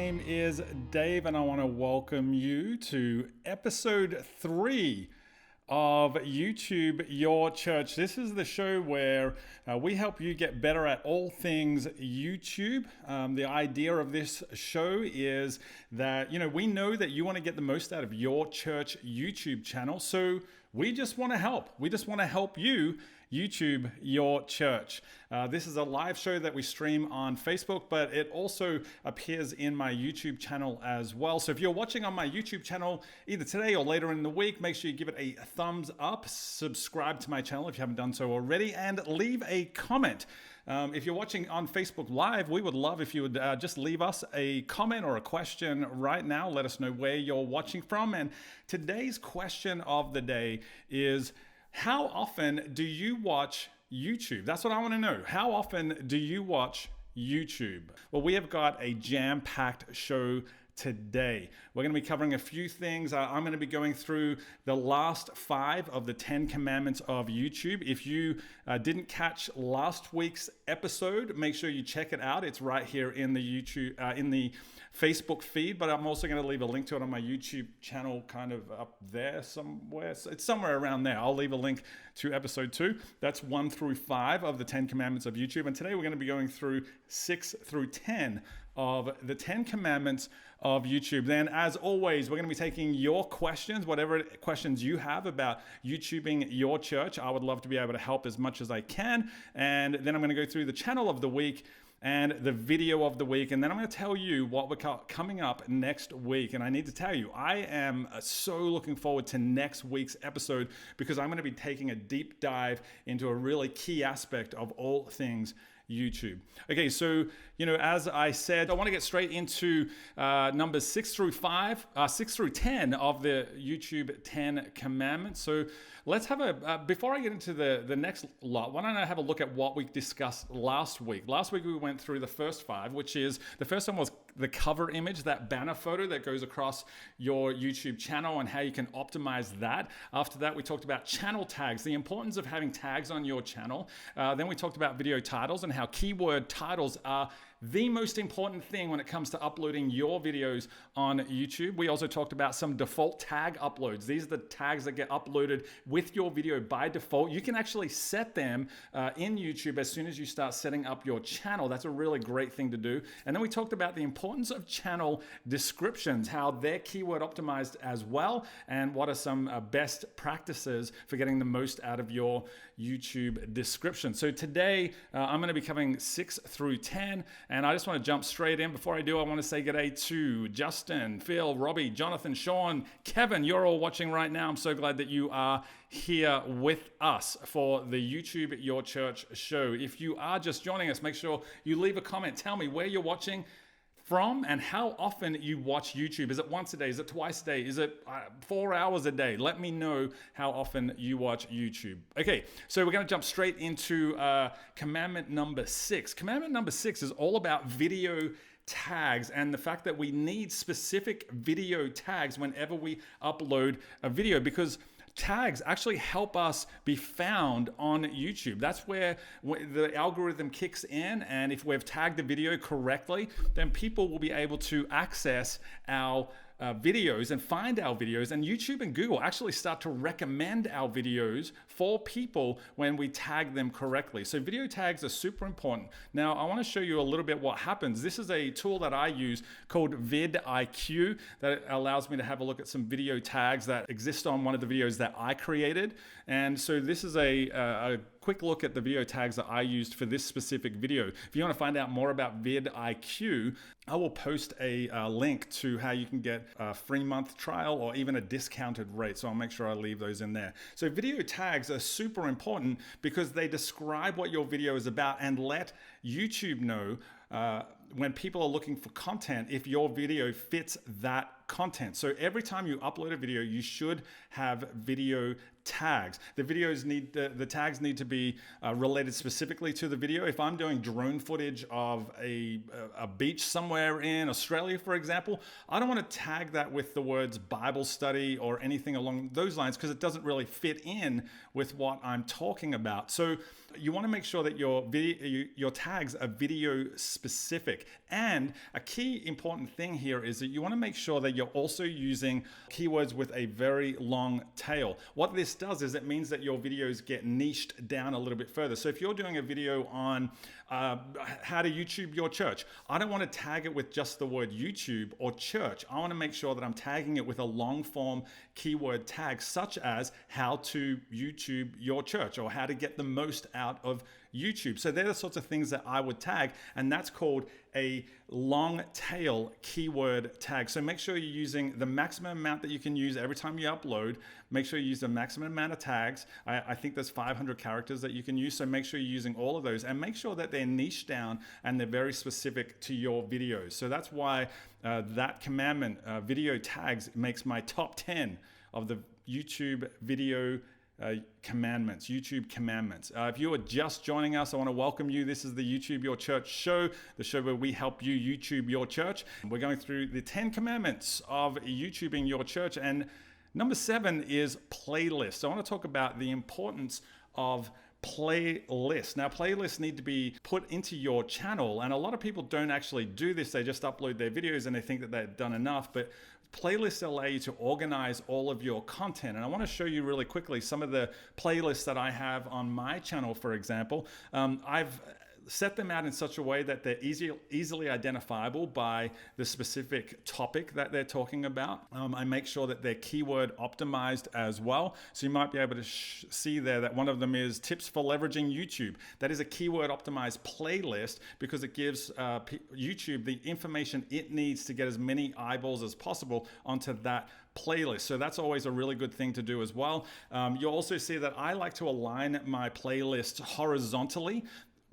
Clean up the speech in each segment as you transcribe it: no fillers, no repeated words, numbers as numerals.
name is Dave, and I want to welcome you to episode 3 of YouTube Your Church. This is the show where we help you get better at all things YouTube. The idea of this show is that, we know that you want to get the most out of your church YouTube channel. So we just want to help. We just want to help you YouTube Your Church. This is a live show that we stream on Facebook, but it also appears in my YouTube channel as well. So if you're watching on my YouTube channel either today or later in the week, make sure you give it a thumbs up, subscribe to my channel if you haven't done so already, and leave a comment. If you're watching on Facebook Live, we would love if you would just leave us a comment or a question right now. Let us know where you're watching from. And today's question of the day is, how often do you watch YouTube? That's what I want to know. How often do you watch YouTube? Well, we have got a jam-packed show today. We're going to be covering a few things. I'm going to be going through the last 5 of the 10 commandments of YouTube. If you didn't catch last week's episode, make sure you check it out. It's right here in the YouTube, in the Facebook feed, but I'm also going to leave a link to it on my YouTube channel, kind of up there somewhere. So it's somewhere around there. I'll leave a link to episode 2. That's 1 through 5 of the 10 commandments of YouTube. And today we're going to be going through 6 through 10 of the 10 commandments of YouTube. Then, as always, we're going to be taking your questions, whatever questions you have about YouTubing your church. I would love to be able to help as much as I can. And then I'm going to go through the channel of the week and the video of the week. And then I'm going to tell you what we're coming up next week. And I need to tell you, I am so looking forward to next week's episode because I'm going to be taking a deep dive into a really key aspect of all things YouTube. Okay, so, as I said, I want to get straight into numbers 6 through 10 of the YouTube 10 commandments. So let's have before I get into the next lot, why don't I have a look at what we discussed last week? Last week we went through the first 5, which is, the first one was the cover image, that banner photo that goes across your YouTube channel and how you can optimize that. After that, we talked about channel tags, the importance of having tags on your channel. Then we talked about video titles and how keyword titles are the most important thing when it comes to uploading your videos on YouTube. We also talked about some default tag uploads. These are the tags that get uploaded with your video by default. You can actually set them in YouTube as soon as you start setting up your channel. That's a really great thing to do. And then we talked about the importance of channel descriptions, how they're keyword optimized as well, and what are some best practices for getting the most out of your YouTube description. So today I'm going to be covering 6 through 10, and I just want to jump straight in. Before I do, I want to say g'day to Justin, Phil, Robbie, Jonathan, Sean, Kevin. You're all watching right now. I'm so glad that you are here with us for the YouTube Your Church show. If you are just joining us, make sure you leave a comment. Tell me where you're watching from and how often you watch YouTube. Is it once a day? Is it twice a day? Is it 4 hours a day? Let me know how often you watch YouTube. Okay, so we're going to jump straight into commandment number 6. Commandment number 6 is all about video tags and the fact that we need specific video tags whenever we upload a video, because tags actually help us be found on YouTube. That's where the algorithm kicks in, and if we've tagged the video correctly, then people will be able to access our videos and find our videos, and YouTube and Google actually start to recommend our videos for people when we tag them correctly. So video tags are super important. Now I want to show you a little bit what happens. This is a tool that I use called vidIQ that allows me to have a look at some video tags that exist on one of the videos that I created. And so this is a quick look at the video tags that I used for this specific video. If you want to find out more about vidIQ, I will post a link to how you can get a free month trial or even a discounted rate. So I'll make sure I leave those in there. So video tags are super important because they describe what your video is about and let YouTube know when people are looking for content if your video fits that content. So every time you upload a video, you should have video tags. The tags need to be related specifically to the video. If I'm doing drone footage of a beach somewhere in Australia, for example, I don't want to tag that with the words Bible study or anything along those lines because it doesn't really fit in with what I'm talking about. So you want to make sure that your tags are video specific. specific. And a key important thing here is that you want to make sure that you're also using keywords with a very long tail. What this does is it means that your videos get niched down a little bit further. So if you're doing a video on how to YouTube your church, I don't want to tag it with just the word YouTube or church. I want to make sure that I'm tagging it with a long form keyword tag, such as how to YouTube your church or how to get the most out of YouTube. So they're the sorts of things that I would tag, and that's called a long tail keyword tag. So make sure you're using the maximum amount that you can use every time you upload. Make sure you use the maximum amount of tags. I think there's 500 characters that you can use. So make sure you're using all of those, and make sure that they're niche down and they're very specific to your videos. So that's why that commandment, video tags, makes my top 10 of the YouTube video commandments, YouTube commandments. If you are just joining us, I want to welcome you. This is the YouTube Your Church show, the show where we help you YouTube your church. We're going through the 10 commandments of YouTubing your church, and number 7 is playlists. I want to talk about the importance of playlists. Now, playlists need to be put into your channel, and a lot of people don't actually do this. They just upload their videos and they think that they've done enough, but playlists allow you to organize all of your content. And I want to show you really quickly some of the playlists that I have on my channel, for example. I've set them out in such a way that they're easily identifiable by the specific topic that they're talking about. I make sure that they're keyword optimized as well. So you might be able to see there that one of them is tips for leveraging YouTube. That is a keyword optimized playlist because it gives YouTube the information it needs to get as many eyeballs as possible onto that playlist. So that's always a really good thing to do as well. You'll also see that I like to align my playlist horizontally.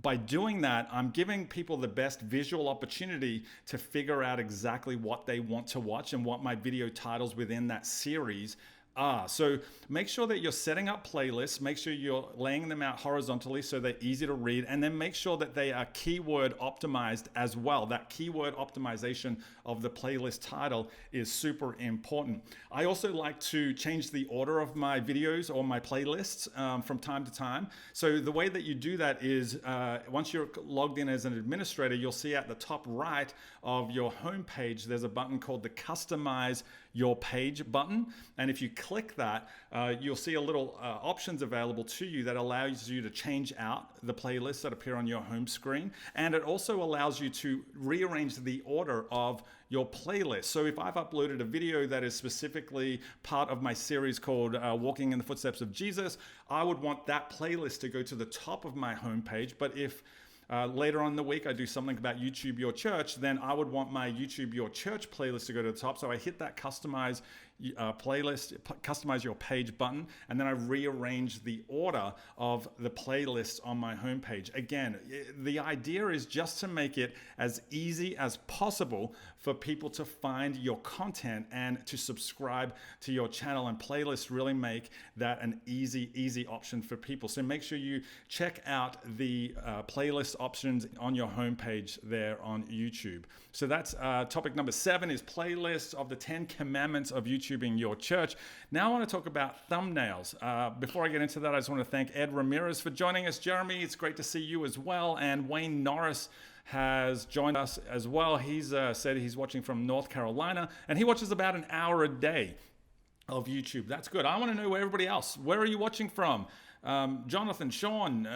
By doing that, I'm giving people the best visual opportunity to figure out exactly what they want to watch and what my video titles within that series are. So make sure that you're setting up playlists, make sure you're laying them out horizontally so they're easy to read, and then make sure that they are keyword optimized as well. That keyword optimization of the playlist title is super important. I also like to change the order of my videos or my playlists from time to time. So the way that you do that is once you're logged in as an administrator, you'll see at the top right of your homepage, there's a button called the Customize Your Page button. And if you click that, you'll see a little options available to you that allows you to change out the playlists that appear on your home screen. And it also allows you to rearrange the order of your playlist. So if I've uploaded a video that is specifically part of my series called Walking in the Footsteps of Jesus, I would want that playlist to go to the top of my homepage. But if later on in the week I do something about YouTube Your Church, then I would want my YouTube Your Church playlist to go to the top. So I hit that customize playlist, customize your page button, and then I rearrange the order of the playlists on my homepage. Again, the idea is just to make it as easy as possible for people to find your content and to subscribe to your channel, and playlists really make that an easy option for people. So make sure you check out the playlist options on your homepage there on YouTube. So that's topic number 7 is playlists of the 10 commandments of YouTubing your church. Now I want to talk about thumbnails. Before I get into that, I just want to thank Ed Ramirez for joining us. Jeremy, it's great to see you as well. And Wayne Norris has joined us as well. He's said he's watching from North Carolina, and he watches about an hour a day of YouTube. That's good. I want to know where everybody else, where are you watching from? Jonathan, Sean,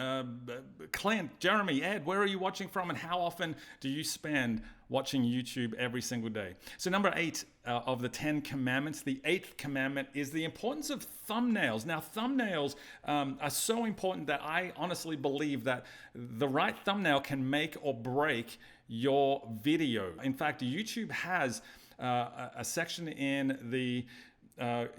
Clint, Jeremy, Ed, where are you watching from, and how often do you spend watching YouTube every single day? So number 8 of the 10 commandments, the 8th commandment is the importance of thumbnails. Now, thumbnails are so important that I honestly believe that the right thumbnail can make or break your video. In fact, YouTube has a section in the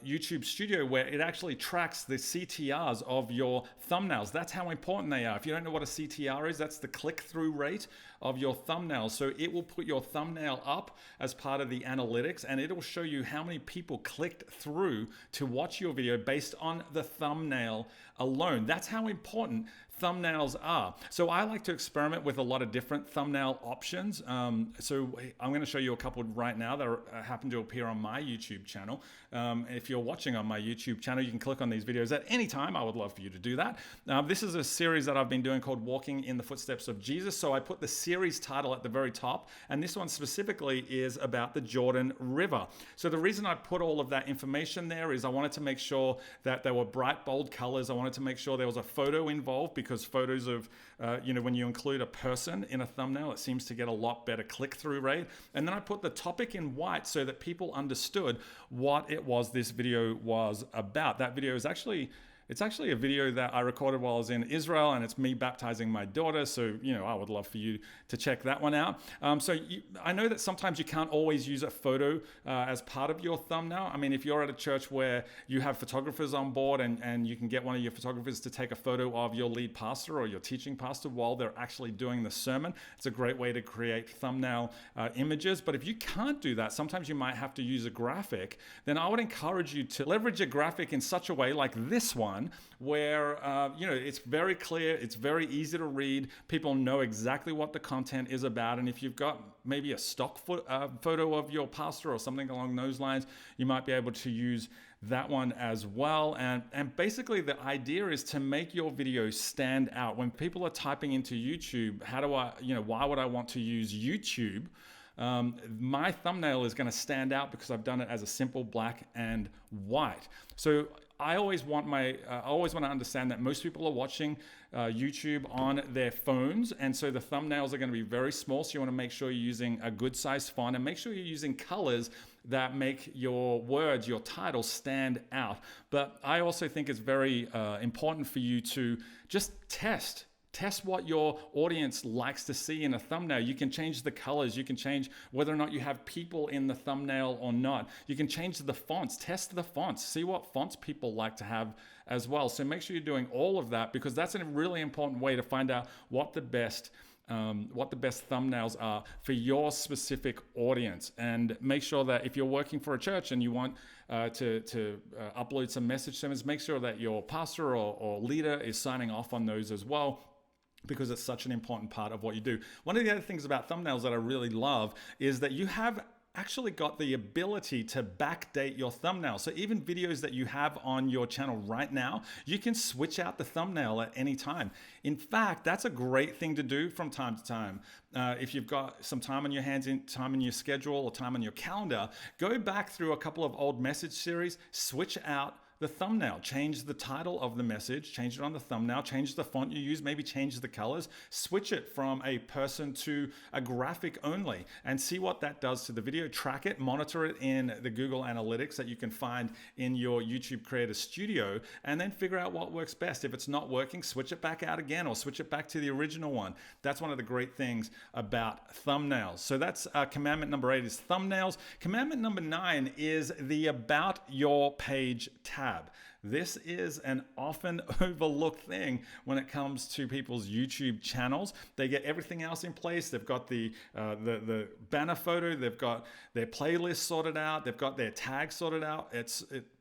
YouTube Studio where it actually tracks the CTRs of your thumbnails. That's how important they are. If you don't know what a CTR is, that's the click-through rate of your thumbnails. So it will put your thumbnail up as part of the analytics, and it'll show you how many people clicked through to watch your video based on the thumbnail alone. That's how important thumbnails are. So I like to experiment with a lot of different thumbnail options. So I'm going to show you a couple right now that happen to appear on my YouTube channel. If you're watching on my YouTube channel, you can click on these videos at any time. I would love for you to do that. This is a series that I've been doing called Walking in the Footsteps of Jesus. So I put the series title at the very top, and this one specifically is about the Jordan River. So the reason I put all of that information there is I wanted to make sure that there were bright, bold colors. I wanted to make sure there was a photo involved, because photos of, when you include a person in a thumbnail, it seems to get a lot better click-through rate. And then I put the topic in white so that people understood what it was this video was about. That video is it's actually a video that I recorded while I was in Israel, and it's me baptizing my daughter. So, I would love for you to check that one out. I know that sometimes you can't always use a photo as part of your thumbnail. I mean, if you're at a church where you have photographers on board and you can get one of your photographers to take a photo of your lead pastor or your teaching pastor while they're actually doing the sermon, it's a great way to create thumbnail images. But if you can't do that, sometimes you might have to use a graphic. Then I would encourage you to leverage a graphic in such a way like this one, where it's very clear, it's very easy to read, people know exactly what the content is about. And if you've got maybe a stock photo of your pastor or something along those lines, you might be able to use that one as well. And basically the idea is to make your video stand out. When people are typing into YouTube, why would I want to use YouTube? My thumbnail is going to stand out because I've done it as a simple black and white. So I always want to understand that most people are watching YouTube on their phones, and so the thumbnails are going to be very small. So you want to make sure you're using a good size font, and make sure you're using colors that make your words, your title, stand out. But I also think it's very important for you to just test what your audience likes to see in a thumbnail. You can change the colors. You can change whether or not you have people in the thumbnail or not. You can change the fonts. Test the fonts. See what fonts people like to have as well. So make sure you're doing all of that, because that's a really important way to find out what the best thumbnails are for your specific audience. And make sure that if you're working for a church and you want to upload some message sermons, make sure that your pastor or leader is signing off on those as well, because it's such an important part of what you do. One of the other things about thumbnails that I really love is that you have actually got the ability to backdate your thumbnail. So even videos that you have on your channel right now, you can switch out the thumbnail at any time. In fact, that's a great thing to do from time to time. If you've got some time on your hands, time in your schedule, or time on your calendar, go back through a couple of old message series, switch out the thumbnail, change the title of the message, change it on the thumbnail, change the font you use, maybe change the colors, switch it from a person to a graphic only, and see what that does to the video. Track it, monitor it in the Google Analytics that you can find in your YouTube Creator Studio, and then figure out what works best. If it's not working, switch it back out again, or switch it back to the original one. That's one of the great things about thumbnails. So that's commandment number 8 is thumbnails. Commandment number 9 is the About Your Page tab. This is an often overlooked thing when it comes to people's YouTube channels. They get everything else in place. They've got the banner photo. They've got their playlist sorted out. They've got their tags sorted out.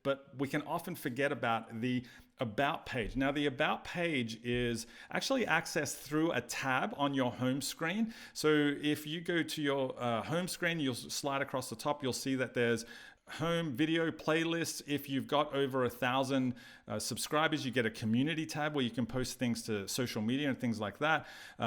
But we can often forget about the About page. Now, the About page is actually accessed through a tab on your home screen. So if you go to your home screen, you'll slide across the top. You'll see that there's home, video, playlists. If you've got over 1,000 subscribers, you get a community tab where you can post things to social media and things like that.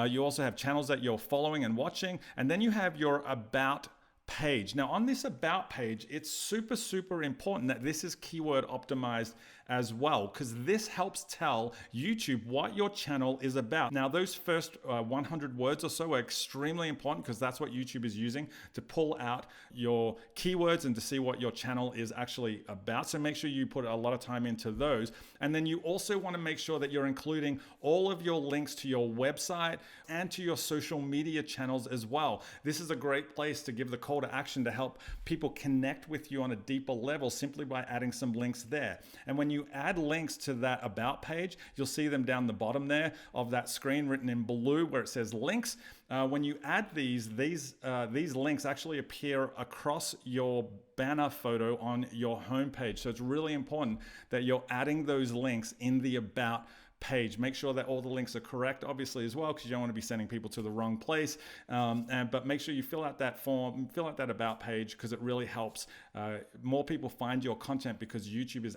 You also have channels that you're following and watching. And then you have your About page. Now, on this About page, it's super, super important that this is keyword optimized as well, because this helps tell YouTube what your channel is about. Now, those first 100 words or so are extremely important, because that's what YouTube is using to pull out your keywords and to see what your channel is actually about. So make sure you put a lot of time into those. And then you also want to make sure that you're including all of your links to your website and to your social media channels as well. This is a great place to give the call to action to help people connect with you on a deeper level, simply by adding some links there. And when you add links to that About page, you'll see them down the bottom there of that screen written in blue where it says links. When you add these links actually appear across your banner photo on your homepage. So it's really important that you're adding those links in the About page. Make sure that all the links are correct, obviously, as well, because you don't want to be sending people to the wrong place. But make sure you fill out that form, fill out that about page, because it really helps more people find your content, because YouTube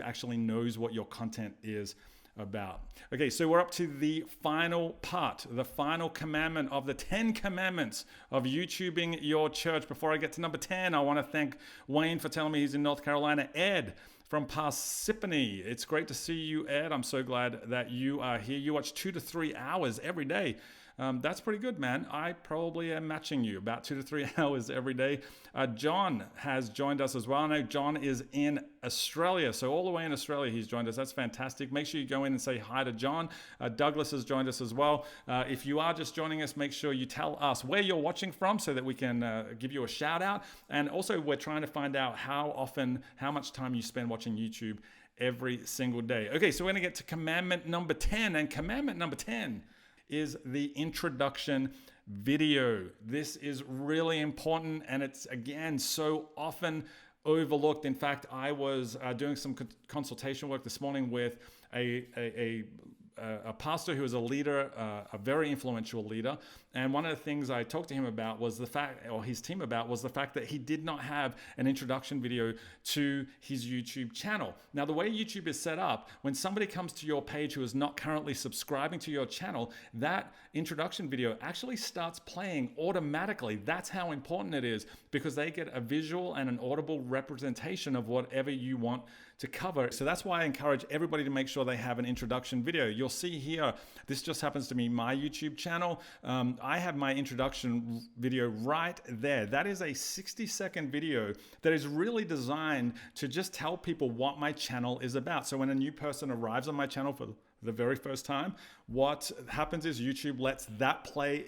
actually knows what your content is about. Okay, so we're up to the final part, the final commandment of the 10 commandments of YouTubing your church. Before I get to number 10, I want to thank Wayne for telling me he's in North Carolina. Ed from Parsippany. It's great to see you, Ed. I'm so glad that you are here. You watch 2 to 3 hours every day. That's pretty good, man. I probably am matching you about 2 to 3 hours every day. John has joined us as well. I know John is in Australia, so all the way in Australia he's joined us. That's fantastic. Make sure you go in and say hi to John. Douglas has joined us as well. If you are just joining us, make sure you tell us where you're watching from so that we can give you a shout out. And also, we're trying to find out how much time you spend watching YouTube every single day. Okay, so we're going to get to commandment number 10. And commandment number 10 is the introduction video. This is really important, and it's, again, so often overlooked. In fact, I was doing some consultation work this morning with a pastor who is a leader, a very influential leader. And one of the things I talked to him about was his team about, was the fact that he did not have an introduction video to his YouTube channel. Now, the way YouTube is set up, when somebody comes to your page who is not currently subscribing to your channel, that introduction video actually starts playing automatically. That's how important it is, because they get a visual and an audible representation of whatever you want to cover. So that's why I encourage everybody to make sure they have an introduction video. You'll see here, this just happens to be my YouTube channel. I have my introduction video right there. That is a 60-second video that is really designed to just tell people what my channel is about. So when a new person arrives on my channel for the very first time, what happens is YouTube lets that play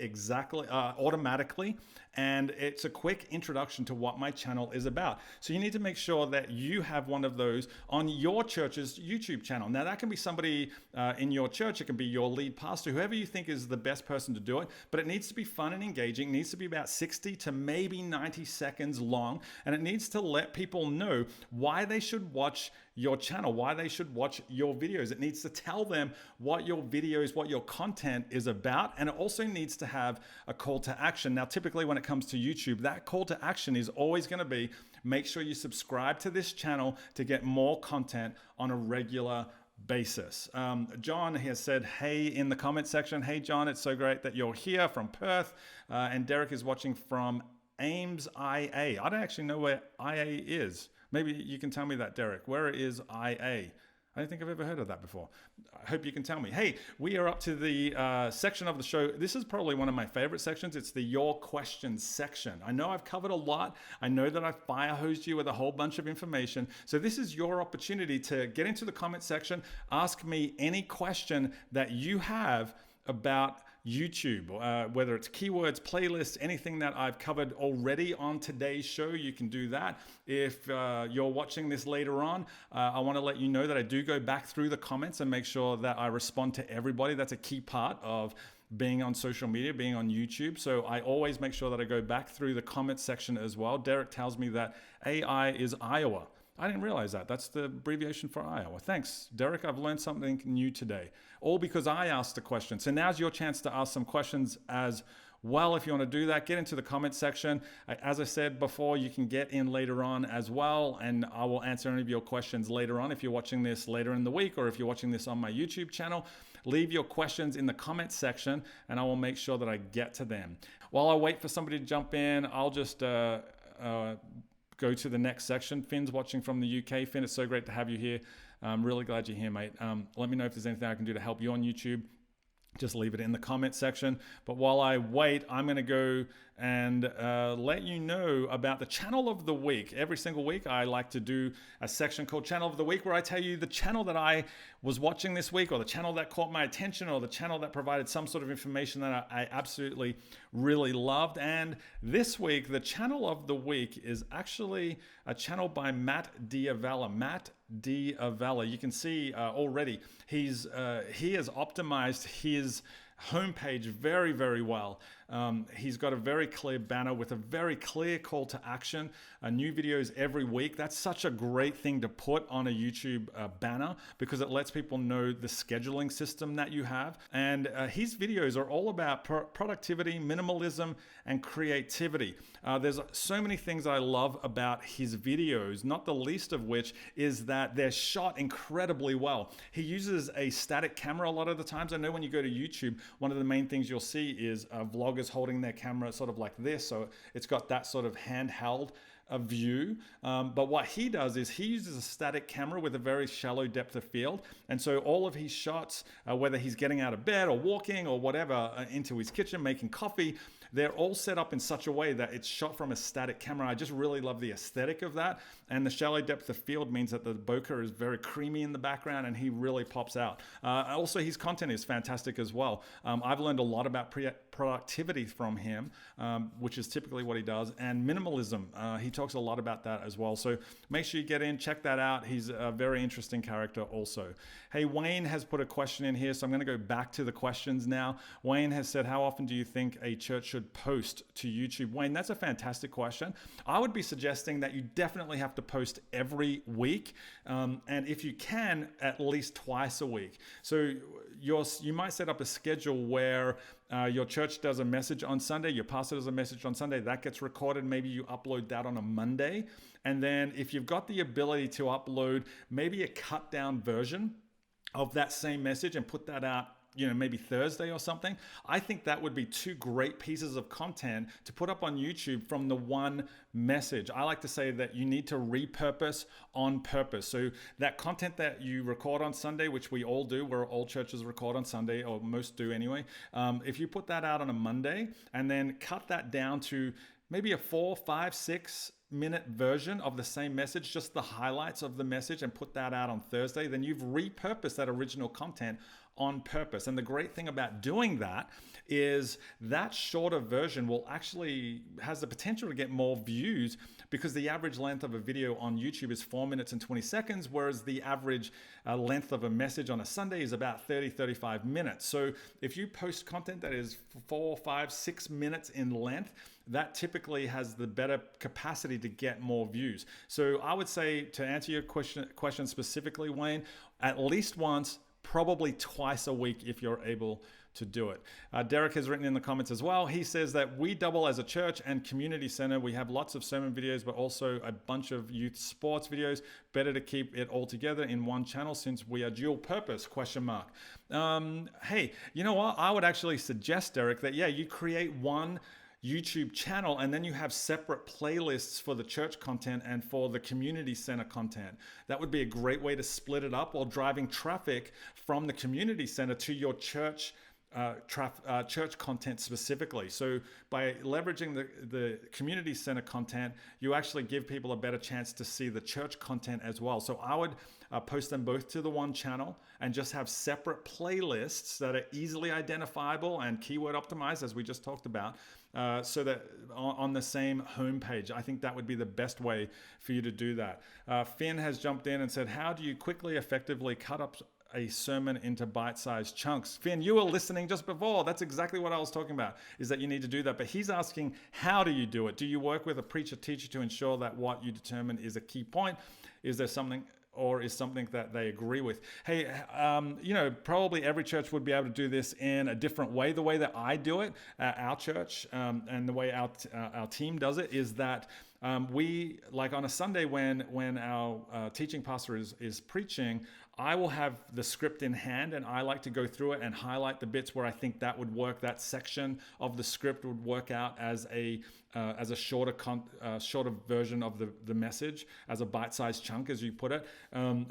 automatically, and it's a quick introduction to what my channel is about. So you need to make sure that you have one of those on your church's YouTube channel. Now, that can be somebody in your church, it can be your lead pastor, whoever you think is the best person to do it, but it needs to be fun and engaging. It needs to be about 60 to maybe 90 seconds long, and it needs to let people know why they should watch your channel, why they should watch your videos. It needs to tell them what your videos, what your content is about, and it also needs to have a call to action. Now, typically when it comes to YouTube, that call to action is always going to be, make sure you subscribe to this channel to get more content on a regular basis. John has said, hey, in the comment section. Hey, John, it's so great that you're here from Perth. And Derek is watching from Ames, IA. I don't actually know where IA is. Maybe you can tell me that, Derek. Where is IA? I don't think I've ever heard of that before. I hope you can tell me. Hey, we are up to the section of the show. This is probably one of my favorite sections. It's the Your Questions section. I know I've covered a lot. I know that I've fire-hosed you with a whole bunch of information. So this is your opportunity to get into the comment section, ask me any question that you have about YouTube, whether it's keywords, playlists, anything that I've covered already on today's show, you can do that. If you're watching this later on, I want to let you know that I do go back through the comments and make sure that I respond to everybody. That's a key part of being on social media, being on YouTube. So I always make sure that I go back through the comment section as well. Derek tells me that AI is Iowa. I didn't realize that. That's the abbreviation for Iowa. Thanks, Derek. I've learned something new today. All because I asked the question. So now's your chance to ask some questions as well. If you want to do that, get into the comment section. As I said before, you can get in later on as well, and I will answer any of your questions later on. If you're watching this later in the week, or if you're watching this on my YouTube channel, leave your questions in the comment section, and I will make sure that I get to them. While I wait for somebody to jump in, I'll just go to the next section. Finn's watching from the UK. Finn, it's so great to have you here. I'm really glad you're here, mate. Let me know if there's anything I can do to help you on YouTube. Just leave it in the comment section. But while I wait, I'm going to go and let you know about the channel of the week. Every single week, I like to do a section called Channel of the Week, where I tell you the channel that I was watching this week, or the channel that caught my attention, or the channel that provided some sort of information that I absolutely really loved. And this week, the channel of the week is actually a channel by Matt D'Avella. Matt D'Avella. You can see already he has optimized his homepage very, very well. He's got a very clear banner with a very clear call to action, new videos every week. That's such a great thing to put on a YouTube banner because it lets people know the scheduling system that you have. And his videos are all about productivity, minimalism, and creativity. There's so many things I love about his videos, not the least of which is that they're shot incredibly well. He uses a static camera a lot of the times. I know when you go to YouTube, one of the main things you'll see is vloggers holding their camera sort of like this. So it's got that sort of handheld view. But what he does is he uses a static camera with a very shallow depth of field. And so all of his shots, whether he's getting out of bed or walking or whatever, into his kitchen, making coffee, they're all set up in such a way that it's shot from a static camera. I just really love the aesthetic of that. And the shallow depth of field means that the bokeh is very creamy in the background and he really pops out. Also, his content is fantastic as well. I've learned a lot about productivity from him, which is typically what he does, and minimalism. He talks a lot about that as well. So make sure you get in, check that out. He's a very interesting character also. Hey, Wayne has put a question in here, so I'm going to go back to the questions now. Wayne has said, how often do you think a church should post to YouTube? Wayne, that's a fantastic question. I would be suggesting that you definitely have to post every week, and if you can, at least twice a week. So you might set up a schedule where your church does a message on Sunday, your pastor does a message on Sunday, that gets recorded. Maybe you upload that on a Monday. And then if you've got the ability to upload maybe a cut down version of that same message and put that out, maybe Thursday or something, I think that would be two great pieces of content to put up on YouTube from the one message. I like to say that you need to repurpose on purpose. So that content that you record on Sunday, which we all do, where all churches record on Sunday, or most do anyway, if you put that out on a Monday and then cut that down to maybe a 4, 5, 6 minute version of the same message, just the highlights of the message, and put that out on Thursday, then you've repurposed that original content on purpose. And the great thing about doing that is that shorter version has the potential to get more views, because the average length of a video on YouTube is 4 minutes and 20 seconds, whereas the average length of a message on a Sunday is about 30, 35 minutes. So if you post content that is 4, 5, 6 minutes in length, that typically has the better capacity to get more views. So I would say, to answer your question specifically, Wayne, at least once, probably twice a week if you're able to do it. Derek has written in the comments as well. He says that we double as a church and community center. We have lots of sermon videos, but also a bunch of youth sports videos. Better to keep it all together in one channel since we are dual purpose, ? Hey, you know what? I would actually suggest, Derek, that you create one YouTube channel and then you have separate playlists for the church content and for the community center content. That would be a great way to split it up while driving traffic from the community center to your church church content specifically. So by leveraging the community center content, you actually give people a better chance to see the church content as well. So I would post them both to the one channel and just have separate playlists that are easily identifiable and keyword optimized, as we just talked about, so that on the same homepage. I think that would be the best way for you to do that. Finn has jumped in and said, how do you quickly, effectively cut up a sermon into bite-sized chunks? Finn, you were listening just before. That's exactly what I was talking about, is that you need to do that. But he's asking, how do you do it? Do you work with a preacher teacher to ensure that what you determine is a key point? Is there something, or is something that they agree with? Hey, probably every church would be able to do this in a different way. The way that I do it at our church, and the way our team does it, is that we, like on a Sunday when our teaching pastor is preaching, I will have the script in hand and I like to go through it and highlight the bits where I think that would work. That section of the script would work out as a shorter version of the message, as a bite-sized chunk, as you put it.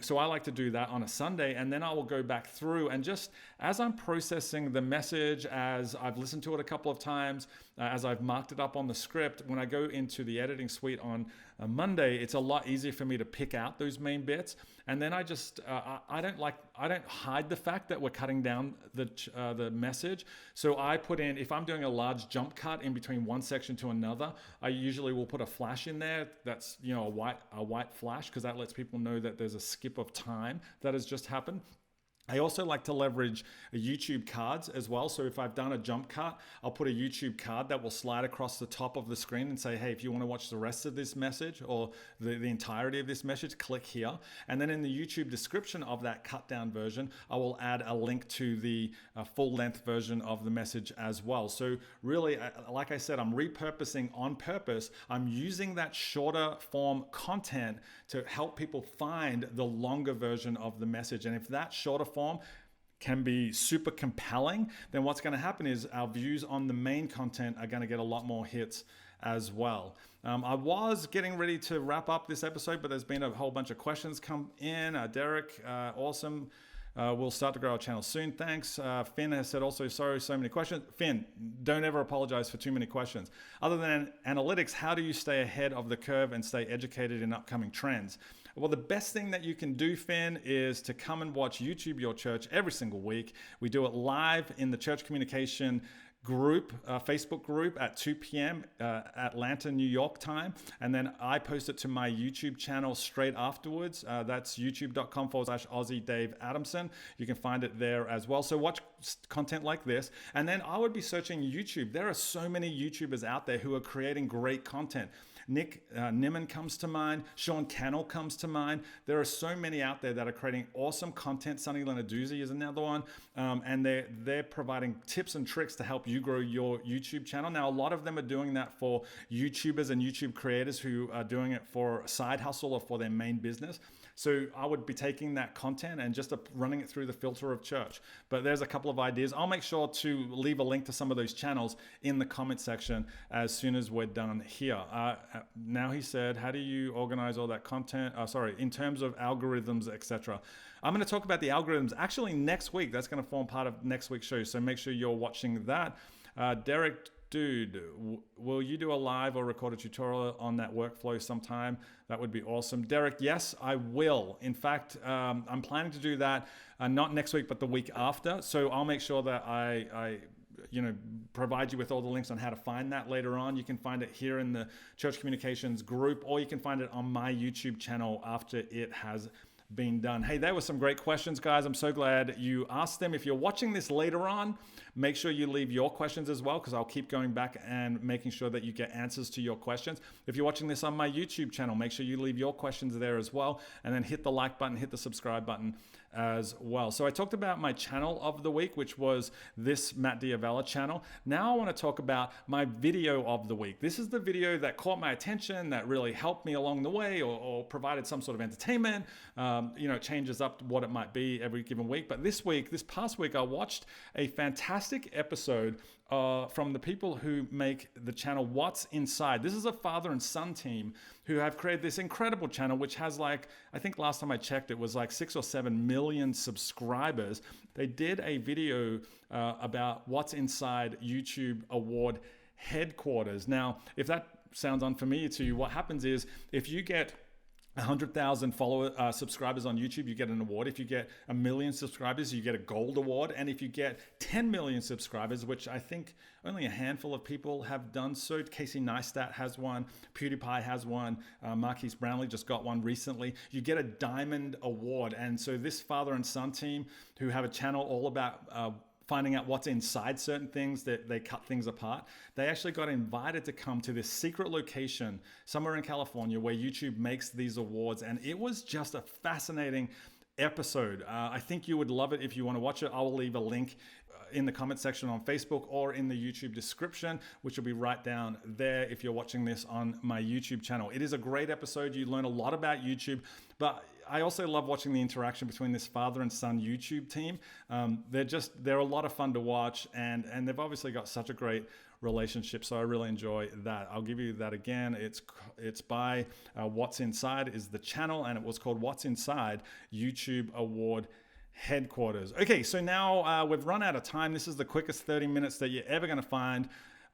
So I like to do that on a Sunday, and then I will go back through and just, as I'm processing the message, as I've listened to it a couple of times, as I've marked it up on the script, when I go into the editing suite on a Monday, it's a lot easier for me to pick out those main bits. And then I just, I don't hide the fact that we're cutting down the message. So I put in, if I'm doing a large jump cut in between one section to another, I usually will put a flash in there. That's, a white flash, because that lets people know that there's a skip of time that has just happened. I also like to leverage YouTube cards as well. So if I've done a jump cut, I'll put a YouTube card that will slide across the top of the screen and say, hey, if you want to watch the rest of this message or the entirety of this message, click here. And then in the YouTube description of that cut down version, I will add a link to the full length version of the message as well. So really, like I said, I'm repurposing on purpose. I'm using that shorter form content to help people find the longer version of the message. And if that shorter form can be super compelling, then what's going to happen is our views on the main content are going to get a lot more hits as well. I was getting ready to wrap up this episode, but there's been a whole bunch of questions come in. Derek, awesome. We'll start to grow our channel soon. Thanks. Finn has said also, sorry, so many questions. Finn, don't ever apologize for too many questions. Other than analytics, how do you stay ahead of the curve and stay educated in upcoming trends? Well, the best thing that you can do, Finn, is to come and watch YouTube Your Church every single week. We do it live in the Church Communication group, Facebook group at 2 p.m. Atlanta, New York time. And then I post it to my YouTube channel straight afterwards. That's youtube.com/Aussie Dave Adamson. You can find it there as well. So watch content like this. And then I would be searching YouTube. There are so many YouTubers out there who are creating great content. Nick Nimmin comes to mind. Sean Cannell comes to mind. There are so many out there that are creating awesome content. Sonny Lenarduzzi is another one. And they're providing tips and tricks to help you grow your YouTube channel. Now, a lot of them are doing that for YouTubers and YouTube creators who are doing it for a side hustle or for their main business. So I would be taking that content and just running it through the filter of church. But there's a couple of ideas. I'll make sure to leave a link to some of those channels in the comment section as soon as we're done here. Now he said, how do you organize all that content? In terms of algorithms, etc. I'm going to talk about the algorithms actually next week. That's going to form part of next week's show. So make sure you're watching that. Derek, dude, will you do a live or record a tutorial on that workflow sometime? That would be awesome. Derek, yes, I will. In fact, I'm planning to do that not next week, but the week after. So I'll make sure that I provide you with all the links on how to find that later on. You can find it here in the Church Communications group, or you can find it on my YouTube channel after it has been done. Hey, there were some great questions, guys. I'm so glad you asked them. If you're watching this later on, make sure you leave your questions as well, because I'll keep going back and making sure that you get answers to your questions. If you're watching this on my YouTube channel, make sure you leave your questions there as well, and then hit the like button, hit the subscribe button as well. So I talked about my channel of the week, which was this Matt D'Avella channel. Now I want to talk about my video of the week. This is the video that caught my attention, that really helped me along the way, or provided some sort of entertainment. It changes up what it might be every given week. But this past week, I watched a fantastic episode from the people who make the channel What's Inside. This is a father and son team who have created this incredible channel, which has I think last time I checked, it was 6 or 7 million subscribers. They did a video about What's Inside YouTube Award headquarters. Now, if that sounds unfamiliar to you, what happens is if you get 100,000 subscribers on YouTube, you get an award. If you get 1 million subscribers, you get a gold award. And if you get 10 million subscribers, which I think only a handful of people have done so, Casey Neistat has one, PewDiePie has one, Marquise Brownlee just got one recently, you get a diamond award. And so this father and son team who have a channel all about finding out what's inside certain things, that they cut things apart. They actually got invited to come to this secret location somewhere in California where YouTube makes these awards. And it was just a fascinating episode. I think you would love it if you want to watch it. I will leave a link in the comment section on Facebook or in the YouTube description, which will be right down there if you're watching this on my YouTube channel. It is a great episode. You learn a lot about YouTube, but I also love watching the interaction between this father and son YouTube team. They're a lot of fun to watch, and they've obviously got such a great relationship. So I really enjoy that. I'll give you that again. It's by What's Inside is the channel, and it was called What's Inside YouTube Award Headquarters. Okay, so now we've run out of time. This is the quickest 30 minutes that you're ever going to find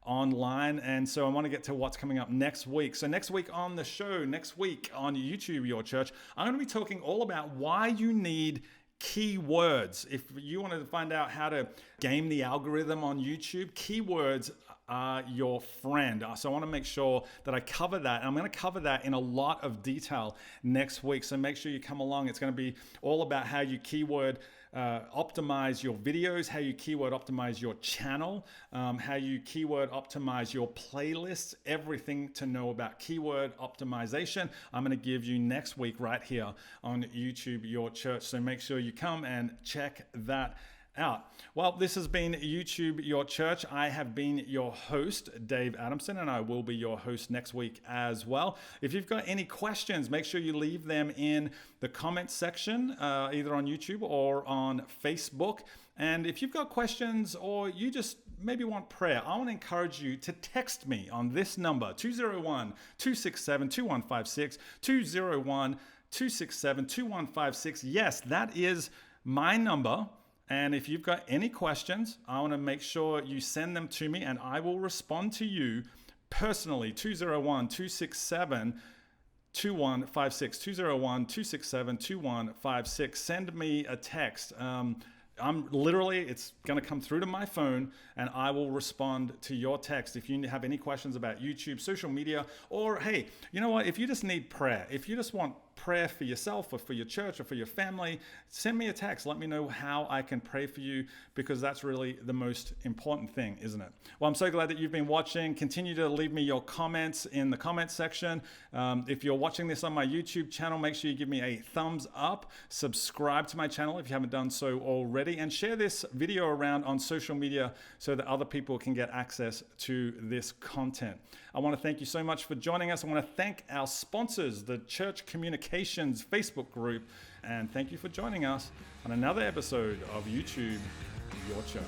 online, and so I want to get to what's coming up next week. So next week on the show, next week on YouTube Your Church, I'm going to be talking all about why you need keywords. If you want to find out how to game the algorithm on YouTube, keywords are your friend. So I want to make sure that I cover that. And I'm going to cover that in a lot of detail next week. So make sure you come along. It's going to be all about how you keyword optimize your videos, how you keyword optimize your channel, how you keyword optimize your playlists, everything to know about keyword optimization. I'm going to give you next week right here on YouTube Your Church. So make sure you come and check that out. Well, this has been YouTube Your Church. I have been your host, Dave Adamson, and I will be your host next week as well. If you've got any questions, make sure you leave them in the comments section, either on YouTube or on Facebook. And if you've got questions or you just maybe want prayer, I want to encourage you to text me on this number, 201-267-2156, 201-267-2156. Yes, that is my number. And if you've got any questions, I want to make sure you send them to me and I will respond to you personally. 201-267-2156, 201-267-2156. Send me a text. It's going to come through to my phone and I will respond to your text. If you have any questions about YouTube, social media, or hey, you know what? If you just need prayer, if you just want prayer for yourself or for your church or for your family, send me a text. Let me know how I can pray for you, because that's really the most important thing, isn't it? Well, I'm so glad that you've been watching. Continue to leave me your comments in the comments section. If you're watching this on my YouTube channel, make sure you give me a thumbs up. Subscribe to my channel if you haven't done so already, and share this video around on social media so that other people can get access to this content. I want to thank you so much for joining us. I want to thank our sponsors, the Church Communications Facebook group, and thank you for joining us on another episode of YouTube Your Church.